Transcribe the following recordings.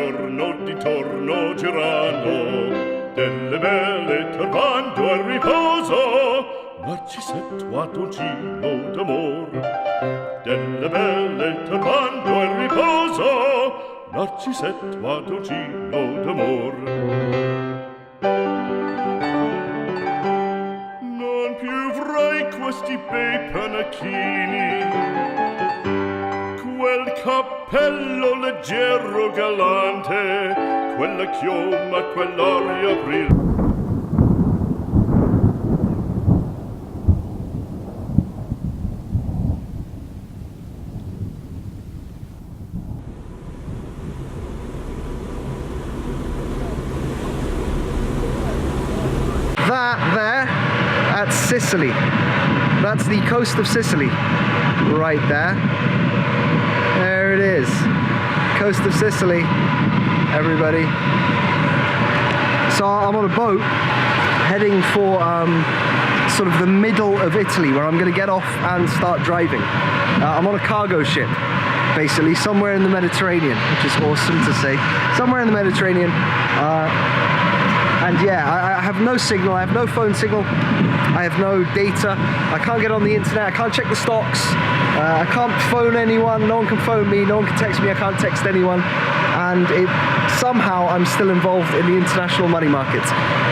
giorno di torno girano, delle belle turbando al riposo, Narcisetto a dolcino d'amor. Delle belle turbando al riposo, Narcisetto a dolcino d'amor. Non più avrai questi bei panacchini, quel cappello leggero galante, quella chioma, quell'aria brillante. That there, that's Sicily. That's the coast of Sicily, right there. There it is, coast of Sicily, everybody. So I'm on a boat heading for sort of the middle of Italy, where I'm going to get off and start driving. I'm on a cargo ship, basically, somewhere in the Mediterranean, which is awesome to say. Somewhere in the Mediterranean. And yeah, I have no signal, I have no phone signal, I have no data, I can't get on the internet, I can't check the stocks, I can't phone anyone, no one can phone me, no one can text me, I can't text anyone, and somehow I'm still involved in the international money markets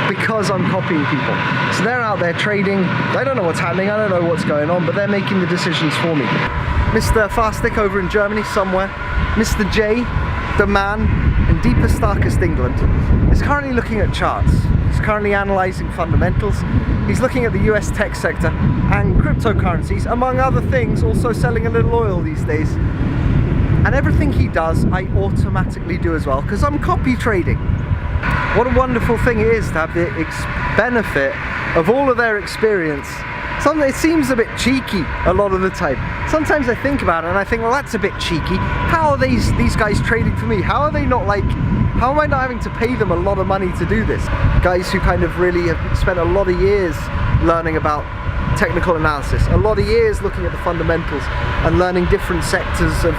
because I'm copying people. So they're out there trading, I don't know what's happening, I don't know what's going on, but they're making the decisions for me. Mr. Fastic over in Germany somewhere, Mr. J, the man in deepest, darkest England, is currently looking at charts. He's currently analysing fundamentals. He's looking at the US tech sector and cryptocurrencies, among other things, also selling a little oil these days. And everything he does, I automatically do as well, because I'm copy trading. What a wonderful thing it is to have the benefit of all of their experience. It seems a bit cheeky a lot of the time. Sometimes I think about it and I think, well, that's a bit cheeky. How are these guys trading for me? How are they not like, how am I not having to pay them a lot of money to do this? Guys who kind of really have spent a lot of years learning about technical analysis, a lot of years looking at the fundamentals and learning different sectors of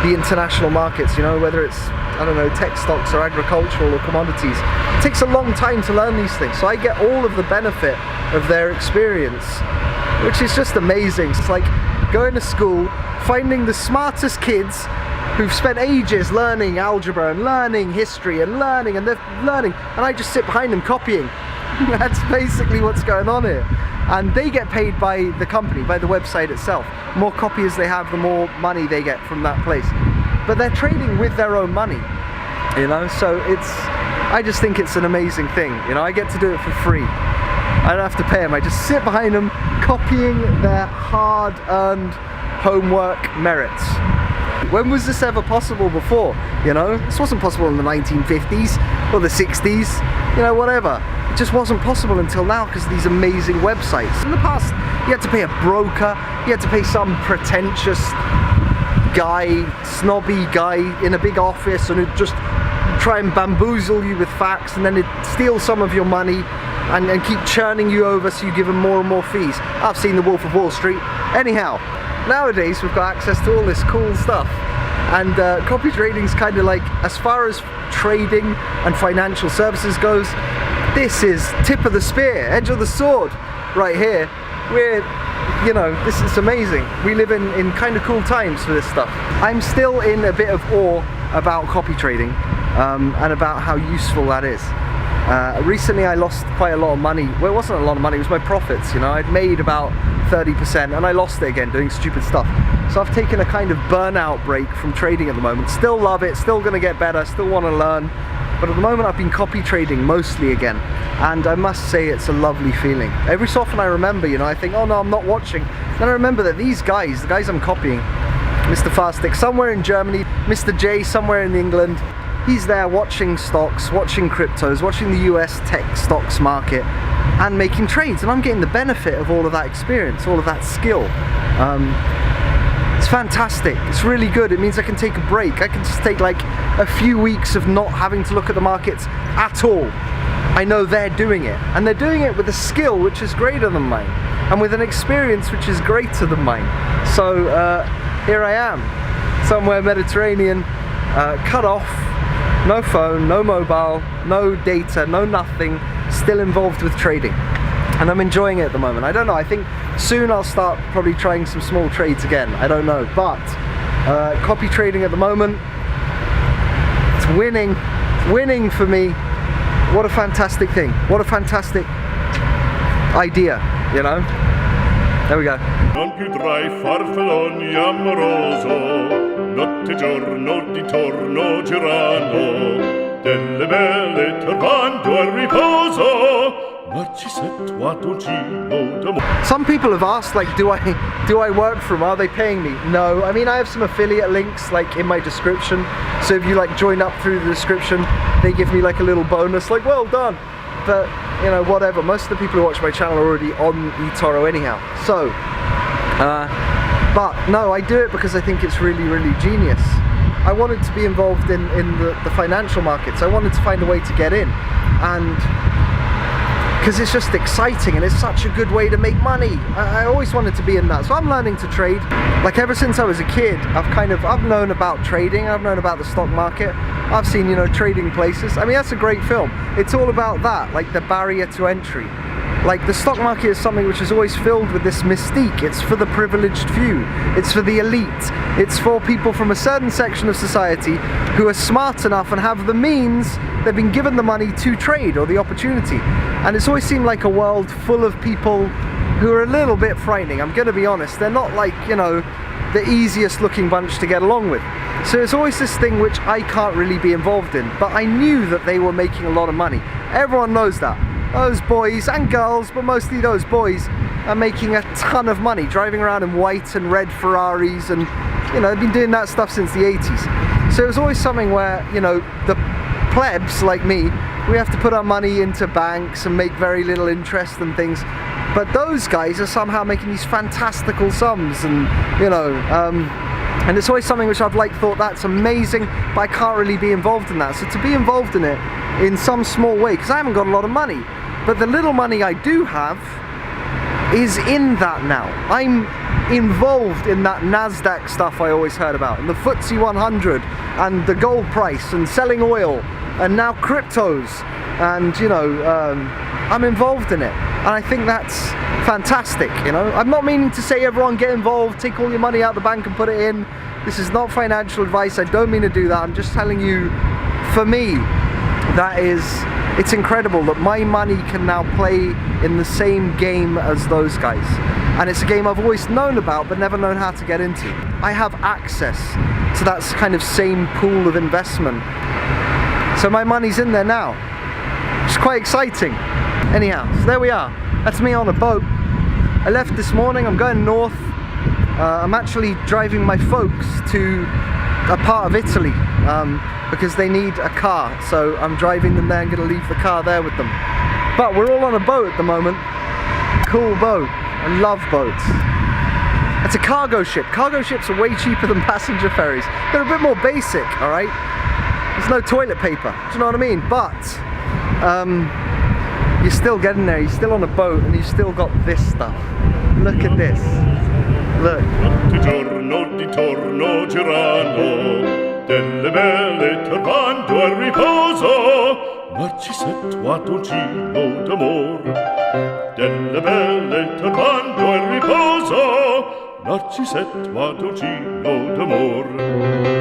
the international markets, you know, whether it's, I don't know, tech stocks or agricultural or commodities. It takes a long time to learn these things, so I get all of the benefit of their experience, which is just amazing. It's like going to school, finding the smartest kids who've spent ages learning algebra and learning history and learning, and I just sit behind them copying. That's basically what's going on here. And they get paid by the company, by the website itself. The more copiers they have, the more money they get from that place. But they're trading with their own money, you know, so I just think it's an amazing thing, you know. I get to do it for free. I don't have to pay them, I just sit behind them copying their hard-earned homework merits. When was this ever possible before, you know? This wasn't possible in the 1950s or the 60s, you know, whatever. It just wasn't possible until now because of these amazing websites. In the past, you had to pay a broker, you had to pay some pretentious guy, snobby guy in a big office, and who'd just try and bamboozle you with facts, and then he'd steal some of your money and keep churning you over so you give him more and more fees. I've seen The Wolf of Wall Street. Anyhow, nowadays we've got access to all this cool stuff, and copy trading's kind of like, as far as trading and financial services goes, this is tip of the spear, edge of the sword right here. You know, this is amazing. We live in kind of cool times for this stuff. I'm still in a bit of awe about copy trading and about how useful that is. Recently I lost quite a lot of money. Well, it wasn't a lot of money, it was my profits, you know. I'd made about 30% and I lost it again doing stupid stuff. So I've taken a kind of burnout break from trading at the moment. Still love it, still gonna get better, still wanna learn. But at the moment I've been copy trading mostly again. And I must say it's a lovely feeling. Every so often I remember, you know, I think, oh no, I'm not watching. Then I remember that these guys, the guys I'm copying, Mr. Fastic somewhere in Germany, Mr. J somewhere in England, he's there watching stocks, watching cryptos, watching the US tech stocks market and making trades, and I'm getting the benefit of all of that experience, all of that skill. It's fantastic, it's really good. It means I can take a break. I can just take like a few weeks of not having to look at the markets at all. I know they're doing it, and they're doing it with a skill which is greater than mine, and with an experience which is greater than mine. So here I am, somewhere Mediterranean, cut off, No phone, no mobile, no data, no nothing, still involved with trading. And I'm enjoying it at the moment. I don't know, I think soon I'll start probably trying some small trades again. I don't know, but copy trading at the moment, it's winning for me. What a fantastic thing. What a fantastic idea, you know? There we go. Non più tra i farfalloni amoroso, notte e giorno di torno girano, delle belle turbando al riposo. Some people have asked, like, do I work for them? Are they paying me? No. I mean, I have some affiliate links like in my description. So if you like join up through the description, they give me like a little bonus, like, well done. But you know, whatever. Most of the people who watch my channel are already on eToro anyhow. So, but no, I do it because I think it's really, really genius. I wanted to be involved in the financial markets. I wanted to find a way to get in, and because it's just exciting and it's such a good way to make money. I always wanted to be in that, so I'm learning to trade. Like ever since I was a kid, I've known about trading, I've known about the stock market, I've seen, you know, trading places. I mean, that's a great film. It's all about that, like the barrier to entry. Like the stock market is something which is always filled with this mystique. It's for the privileged few, it's for the elite, it's for people from a certain section of society who are smart enough and have the means, they've been given the money to trade or the opportunity. And it's always seemed like a world full of people who are a little bit frightening. I'm gonna be honest, they're not like, you know, the easiest looking bunch to get along with. So it's always this thing which I can't really be involved in, but I knew that they were making a lot of money. Everyone knows that. Those boys and girls, but mostly those boys, are making a ton of money, driving around in white and red Ferraris, and you know, they've been doing that stuff since the 80s. So it was always something where, you know, the plebs like me, we have to put our money into banks and make very little interest and things. But those guys are somehow making these fantastical sums, and you know, and it's always something which I've like thought that's amazing, but I can't really be involved in that. So to be involved in it in some small way, because I haven't got a lot of money, but the little money I do have is in that now. I'm involved in that NASDAQ stuff I always heard about, and the FTSE 100, and the gold price, and selling oil, and now cryptos, and you know, I'm involved in it, and I think that's fantastic. You know, I'm not meaning to say everyone get involved, take all your money out the bank and put it in. This is not financial advice, I don't mean to do that. I'm just telling you, for me, it's incredible that my money can now play in the same game as those guys. And it's a game I've always known about but never known how to get into. I have access to that kind of same pool of investment. So my money's in there now. It's quite exciting. Anyhow, so there we are. That's me on a boat. I left this morning, I'm going north. I'm actually driving my folks to a part of Italy because they need a car. So I'm driving them there, I'm going to leave the car there with them. But we're all on a boat at the moment. Cool boat. I love boats. It's a cargo ship. Cargo ships are way cheaper than passenger ferries. They're a bit more basic, alright? There's no toilet paper, do you know what I mean? But you're still getting there, you're still on a boat, and you've still got this stuff. Look at this. Look. Giorno di torno girano, delle belle turbando al riposo, Narcisetto Adolcino d'amor. Delle belle turbando al riposo, Narcisetto Adolcino d'amor.